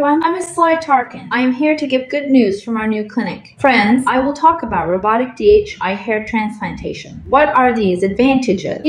everyone, I'm Asli Tarkin. I am here to give good news from our new clinic. Friends, I will talk about robotic DHI hair transplantation. What are these advantages?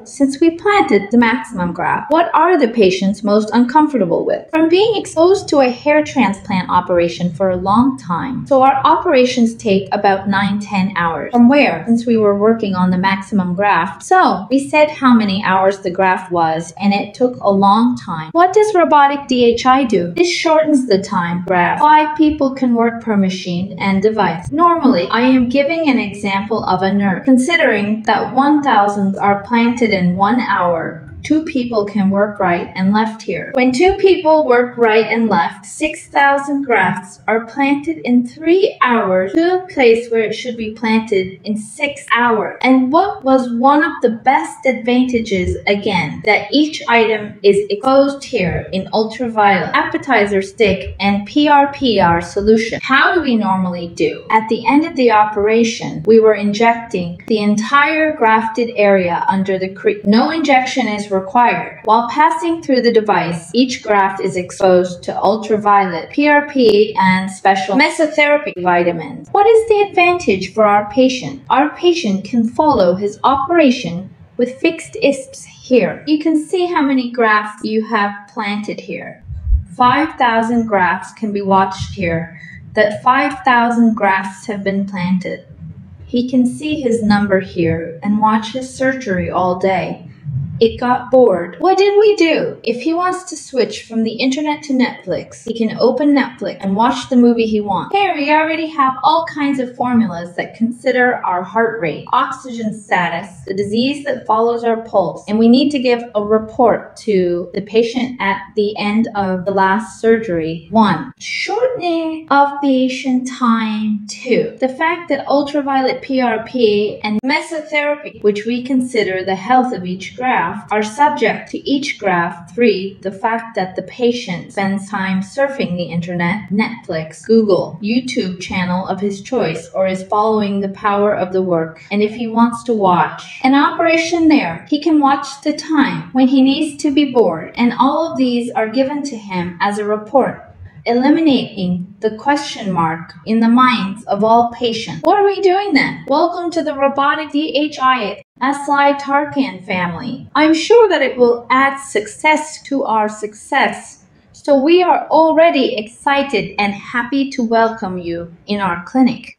Since we planted the maximum graft, what are the patients most uncomfortable with? From being exposed to a hair transplant operation for a long time, so our operations take about 9-10 hours. From where? Since we were working on the maximum graft. So, we said how many hours the graft was, and it took a long time. What does robotic DHI do? This shortens the time graft. 5 people can work per machine and device. Normally, I am giving an example of a nerve. Considering that 1,000 are planted in 1 hour, 2 people can work right and left here. When 2 people work right and left, 6,000 grafts are planted in 3 hours to a place where it should be planted in 6 hours. And what was one of the best advantages, again, that each item is exposed here in ultraviolet, appetizer stick, and PRPR solution. How do we normally do? At the end of the operation, we were injecting the entire grafted area under the crease. No injection is required. While passing through the device, each graft is exposed to ultraviolet, PRP, and special mesotherapy vitamins. What is the advantage for our patient? Our patient can follow his operation with fixed ISPs here. You can see how many grafts you have planted here. 5,000 grafts can be watched here. That 5,000 grafts have been planted. He can see his number here and watch his surgery all day. It got bored. What did we do? If he wants to switch from the internet to Netflix, he can open Netflix and watch the movie he wants. Here we already have all kinds of formulas that consider our heart rate, oxygen status, the disease that follows our pulse, and we need to give a report to the patient at the end of the last surgery. 1. Shortening of patient time. 2. The fact that ultraviolet PRP and mesotherapy, which we consider the health of each graft, are subject to each graft. 3. The fact that the patient spends time surfing the internet, Netflix, Google, YouTube channel of his choice, or is following the power of the work. And if he wants to watch an operation there, he can watch the time when he needs to be bored. And all of these are given to him as a report, eliminating the question mark in the minds of all patients. What are we doing then? Welcome to the Robotic DHI Asli Tarkin family. I'm sure that it will add success to our success. So we are already excited and happy to welcome you in our clinic.